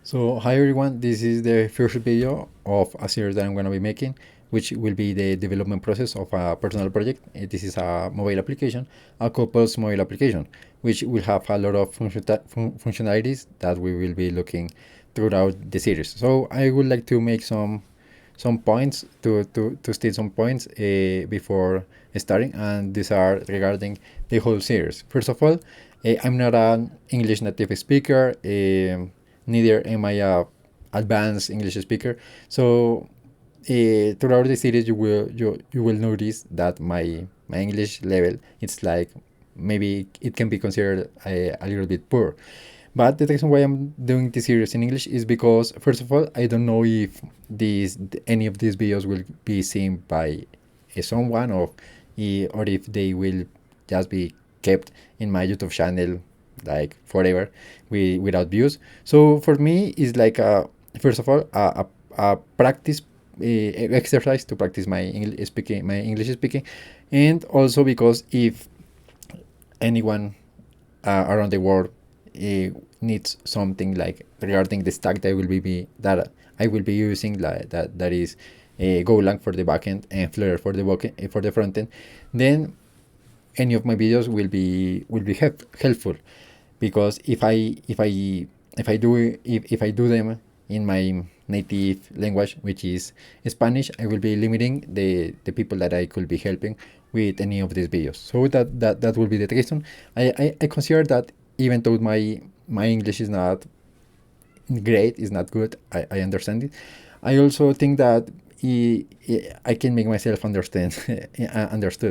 So hi everyone, this is the first video of a series that I'm going to be making, which will be the development process of a personal project. This is a mobile application, a couples mobile application, which will have a lot of functionalities that we will be looking throughout the series. So I would like to make some points to state some points before starting, and these are regarding the whole series. First of all, I'm not an English native speaker. Neither am I a advanced English speaker. So throughout the series, you will notice that my English level, it's like maybe it can be considered a little bit poor. But the reason why I'm doing this series in English is because, first of all, I don't know if any of these videos will be seen by someone, or if they will just be kept in my YouTube channel like forever without views. So for me, it's like first of all a practice exercise to practice my English speaking, and also because if anyone around the world needs something like regarding the stack that I will be using, like that is Golang for the backend and Flutter for the frontend, then any of my videos will be helpful, because if I do them in my native language, which is Spanish, I will be limiting the people that I could be helping with any of these videos. So that will be the reason. I consider that even though my English is not great, is not good, I understand it. I also think that I can make myself understood.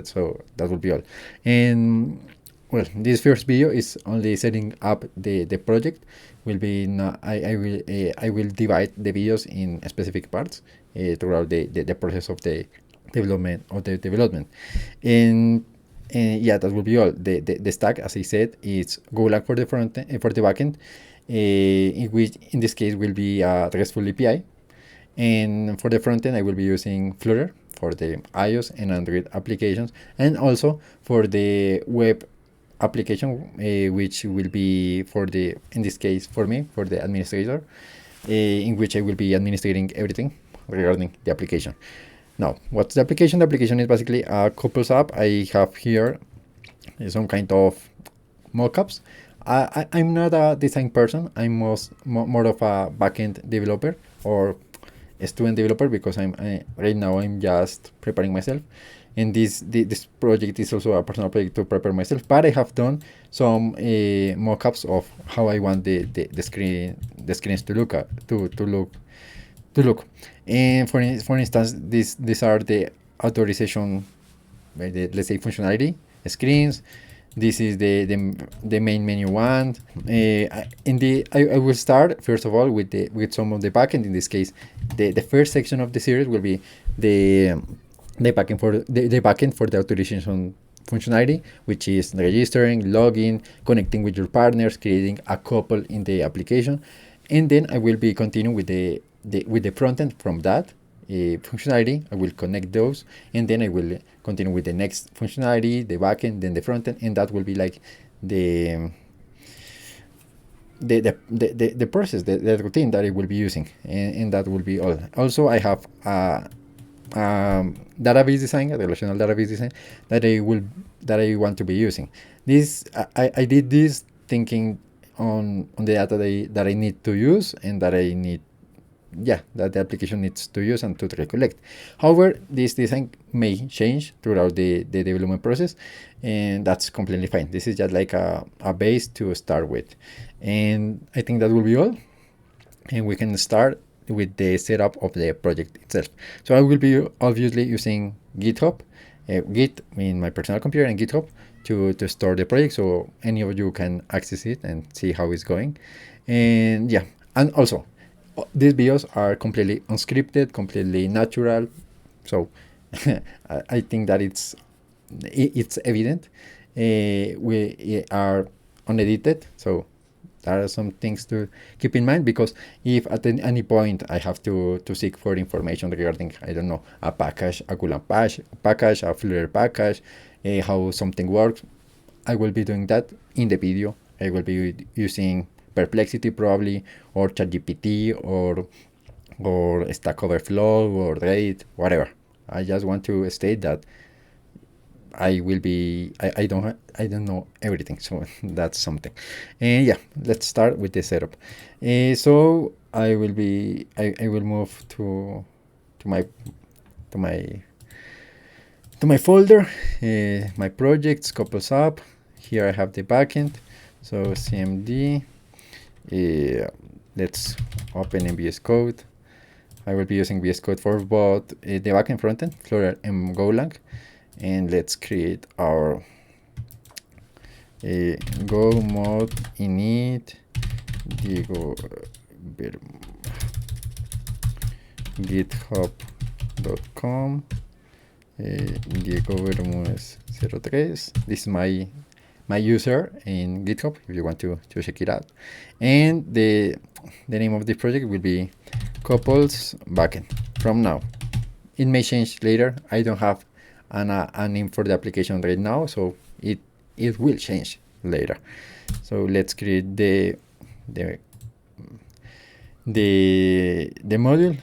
So that will be all. And well, this first video is only setting up the project. Will be not, I will divide the videos in specific parts throughout the process of the development. And yeah, that will be all. The stack, as I said, is Golang for the front for the backend, in which in this case will be a RESTful API. And for the front end, I will be using Flutter for the iOS and Android applications, and also for the web application, which will be in this case, for me, for the administrator, in which I will be administrating everything regarding the application. Now, what's the application? The application is basically a couples app. I have here some kind of mockups. I'm not a design person. I'm more of a backend developer or a student developer, because right now I'm just preparing myself, and this project is also a personal project to prepare myself. But I have done some mockups of how I want the screens to look to look. And for instance, these are the authorization, let's say, functionality screens. This is the main menu one. I will start first of all with some of the backend. In this case, the first section of the series will be the backend for the authorization functionality, which is registering, logging, connecting with your partners, creating a couple in the application. And then I will be continuing with the front end from that functionality. I will connect those, and then I will continue with the next functionality, the backend, then the front end, and that will be like the the process, the routine that I will be using, and that will be all. Also, I have database design, a relational database design that I want to be using. I did this thinking on the data that I need to use, and that the application needs to use and to recollect. However, this design may change throughout the development process, and that's completely fine. This is just like a base to start with. And I think that will be all. And we can start with the setup of the project itself. So I will be obviously using GitHub, Git in my personal computer, and GitHub to store the project, so any of you can access it and see how it's going. And yeah, and also these videos are completely unscripted, completely natural. So I think that it's evident. We are unedited, so there are some things to keep in mind, because if at any point I have to seek for information regarding, I don't know, a package, a Golang package, a Flutter package, how something works, I will be doing that in the video. I will be using Perplexity probably, or ChatGPT, or Stack Overflow, or Reddit, whatever. I just want to state that I don't know everything, so that's something. And yeah, let's start with the setup. So I will move to my to my to my folder, my projects, couples up. Here I have the backend. So CMD. Let's open in VS Code. I will be using VS Code for both the backend frontend, Flutter and Golang. And let's create our go mod init Diego github.com Diego Bermúdez 03. This is my user in GitHub if you want to check it out. And the name of the project will be couples backend from now. It may change later. I don't have a name for the application right now, so it will change later. So let's create the module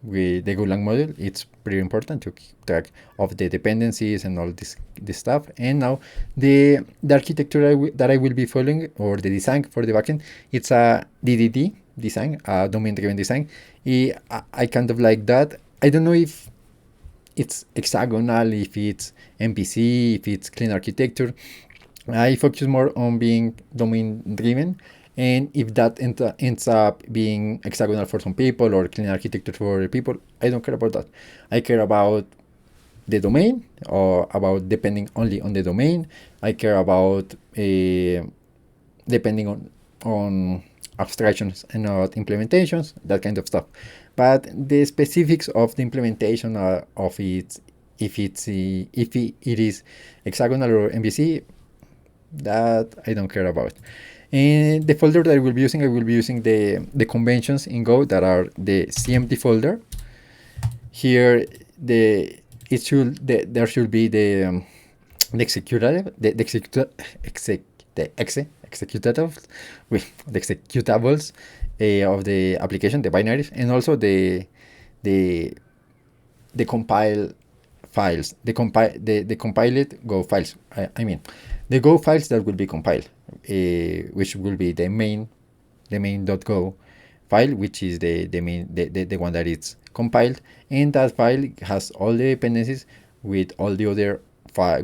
with the Golang module. It's pretty important to keep track of the dependencies and all this stuff. And now the architecture that I will be following, or the design for the backend, it's a DDD design, a domain-driven design. I kind of like that. I don't know if it's hexagonal, if it's MVC, if it's clean architecture. I focus more on being domain-driven. And if that ends up being hexagonal for some people or clean architecture for other people, I don't care about that. I care about the domain, or about depending only on the domain. I care about depending on abstractions and not implementations, that kind of stuff. But the specifics of the implementation of it, if it is hexagonal or MVC, that I don't care about. And the folder that I will be using the conventions in Go that are the CMD folder. Here there should be the executable, the executables of the application, the binaries, and also the compile files, the compiled Go files. I mean, the Go files that will be compiled, which will be the main.go file, which is the one that is compiled, and that file has all the dependencies with all the other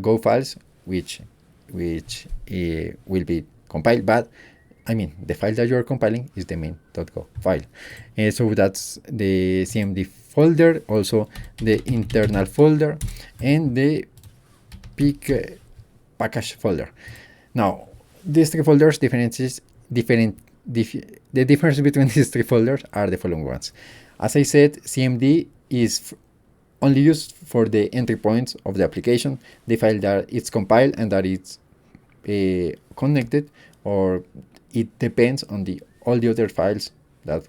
Go files, which will be compiled. But I mean, the file that you're compiling is the main.go file. So that's the CMD folder, also the internal folder, and the package folder. Now, these three folders, the difference between these three folders are the following ones. As I said, CMD is only used for the entry points of the application, the file that it's compiled and that it's connected, or it depends on all the other files that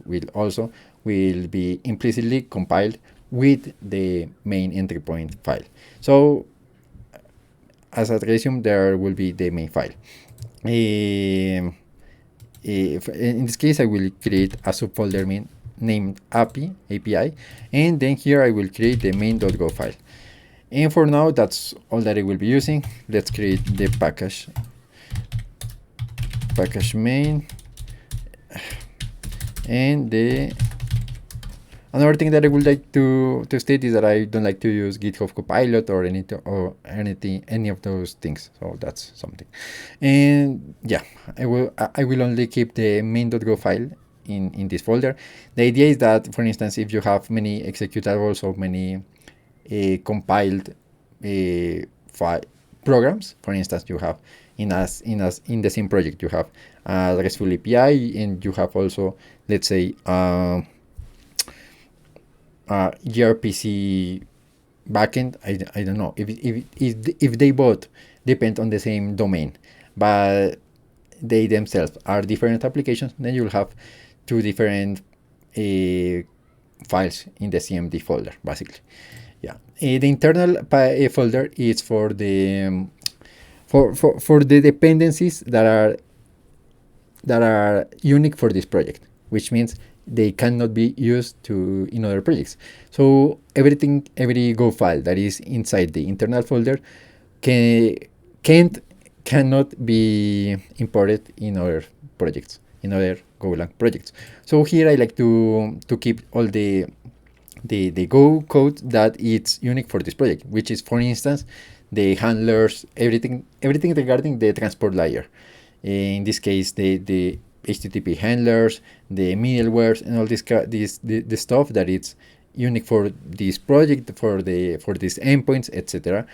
will be implicitly compiled with the main entry point file. So as a resume, there will be the main file. In this case, I will create a subfolder named API, and then here I will create the main.go file. And for now, that's all that I will be using. Let's create the package main. And another thing that I would like to state is that I don't like to use GitHub Copilot or any of those things. So that's something. And yeah, I will only keep the main.go file in this folder. The idea is that, for instance, if you have many executables or many compiled programs, for instance, you have in the same project, you have a RESTful API, and you have also, let's say, gRPC backend. I don't know if they both depend on the same domain, but they themselves are different applications, then you'll have two different files in the CMD folder, basically. Yeah, the internal folder is for the for the dependencies that are that are unique for this project, which means they cannot be used in other projects. So every Go file that is inside the internal folder can, can't cannot be imported in other projects, in other Golang projects. So here I like to keep all the Go code that it's unique for this project, which is, for instance, the handlers, everything regarding the transport layer. In this case, the HTTP handlers, the middlewares, and all the stuff that it's unique for this project, for these endpoints, etc.,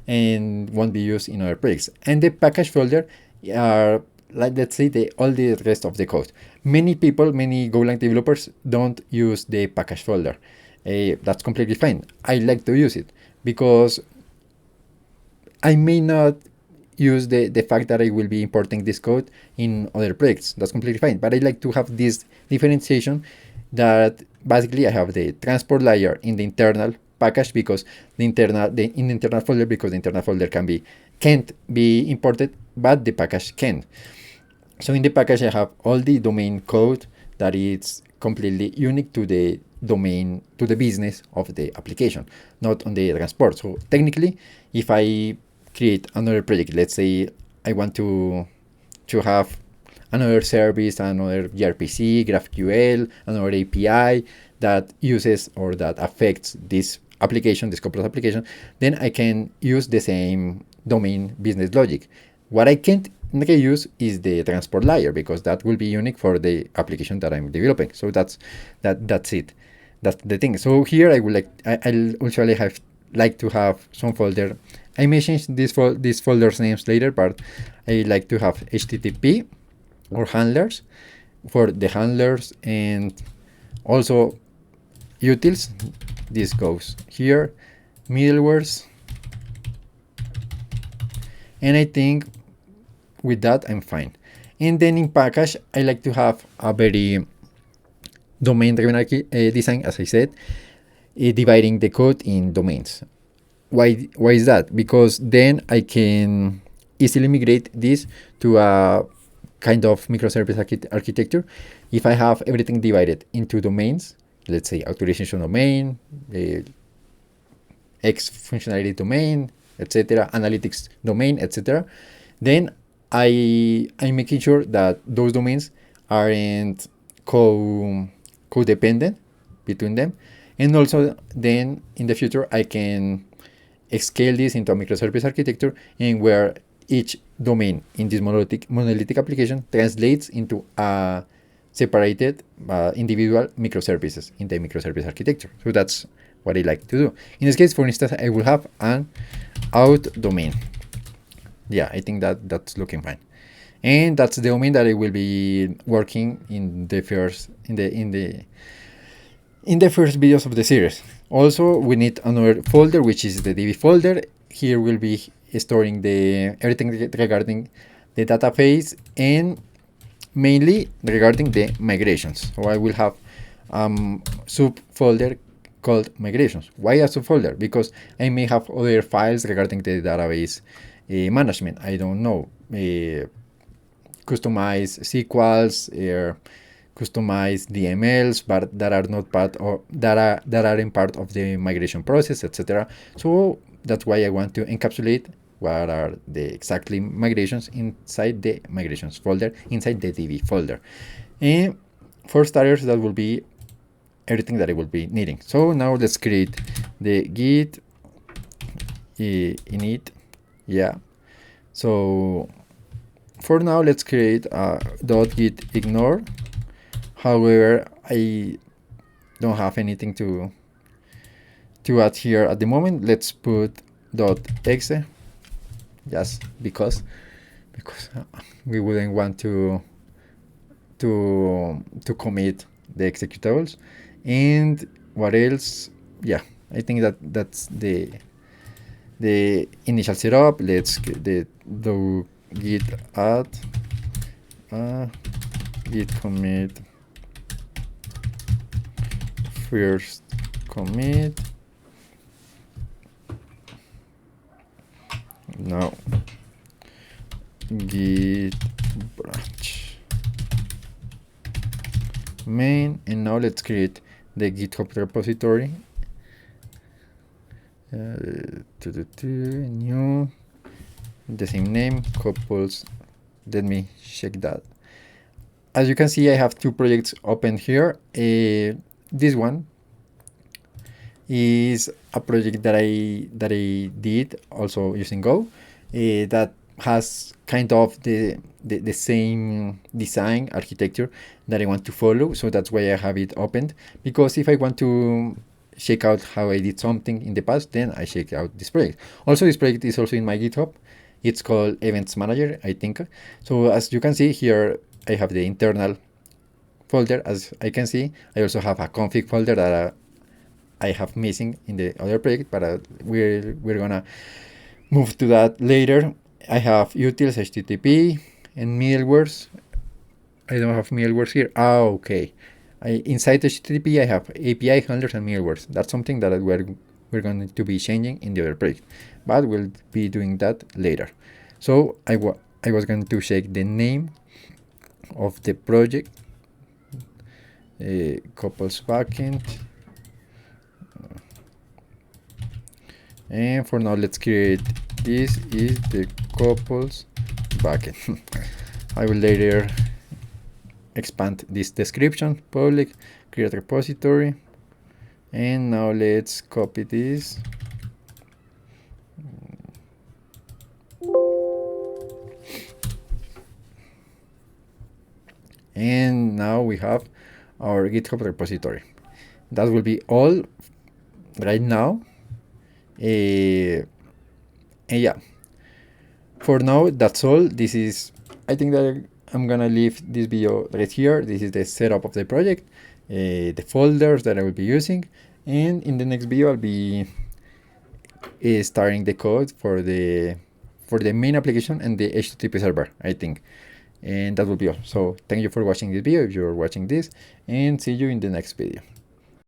and won't be used in other projects. And the package folder are, like, let's say, all the rest of the code. Many Golang developers don't use the package folder. That's completely fine. I like to use it because I may not use the fact that I will be importing this code in other projects. That's completely fine. But I like to have this differentiation that basically I have the transport layer in the internal package because in the internal folder, because the internal folder can't be imported, but the package can. So in the package I have all the domain code that is completely unique to the domain, to the business of the application, not on the transport. So technically, if I create another project, let's say I want to have another service, another gRPC, GraphQL, another API that uses or that affects this application, this couple of application, then I can use the same domain business logic. What I can't use is the transport layer because that will be unique for the application that I'm developing. So that's it. That's the thing. So here I would I'll usually like to have some folder. I may change these folders names later, but I like to have HTTP or handlers for the handlers, and also utils. This goes here, middlewares, and I think with that I'm fine. And then in package, I like to have a very domain-driven design, as I said, dividing the code in domains. Why is that? Because then I can easily migrate this to a kind of microservice architecture. If I have everything divided into domains, let's say authorization domain, X functionality domain, etc., analytics domain, etc., then I'm making sure that those domains aren't codependent between them. And also then in the future I can scale this into a microservice architecture, and where each domain in this monolithic application translates into a separated individual microservices in the microservice architecture. So that's what I like to do. In this case, for instance, I will have an out domain. Yeah, I think that's looking fine. And that's the domain that I will be working in the first videos of the series. Also, we need another folder, which is the DB folder. Here we'll be storing everything regarding the database and mainly regarding the migrations. So I will have subfolder called migrations. Why a subfolder? Because I may have other files regarding the database management. I don't know, customize SQLs, customize DMLs, but that are not part of that aren't part of the migration process, etc. So that's why I want to encapsulate what are the exactly migrations inside the migrations folder, inside the DB folder. And for starters, that will be everything that I will be needing. So now let's create the git init. Yeah. So for now, let's create a .git ignore. However, I don't have anything to add here at the moment. Let's put .exe, just because we wouldn't want to commit the executables. And what else? Yeah, I think that's the initial setup. Let's do git add git commit first commit. Now git branch. main, and now let's create the GitHub repository. New, the same name, couples. Let me check that. As you can see, I have two projects open here. This one is a project that I did also using Go, that has kind of the same design architecture that I want to follow. So that's why I have it opened, because if I want to check out how I did something in the past, then I check out this project. Also, this project is also in my GitHub. It's called Events Manager, I think. So as you can see here, I have the internal folder. As I can see, I also have a config folder that I have missing in the other project, but we're gonna move to that later. I have utils, HTTP, and middlewares. I don't have middlewares here. Okay. Inside HTTP, I have API handlers and middlewares. That's something that we're going to be changing in the other project, but we'll be doing that later. So I was going to check the name of the project, couples backend, and for now let's create this is the couples backend. I will later expand this description, public, create repository, and now let's copy this. And now we have our GitHub repository. That will be all right now. And yeah, for now that's all. This is, I think that I'm gonna leave this video right here. This is the setup of the project, the folders that I will be using, and in the next video I'll be starting the code for the main application and the HTTP server, I think. And that will be all. So thank you for watching this video if you're watching this, and see you in the next video.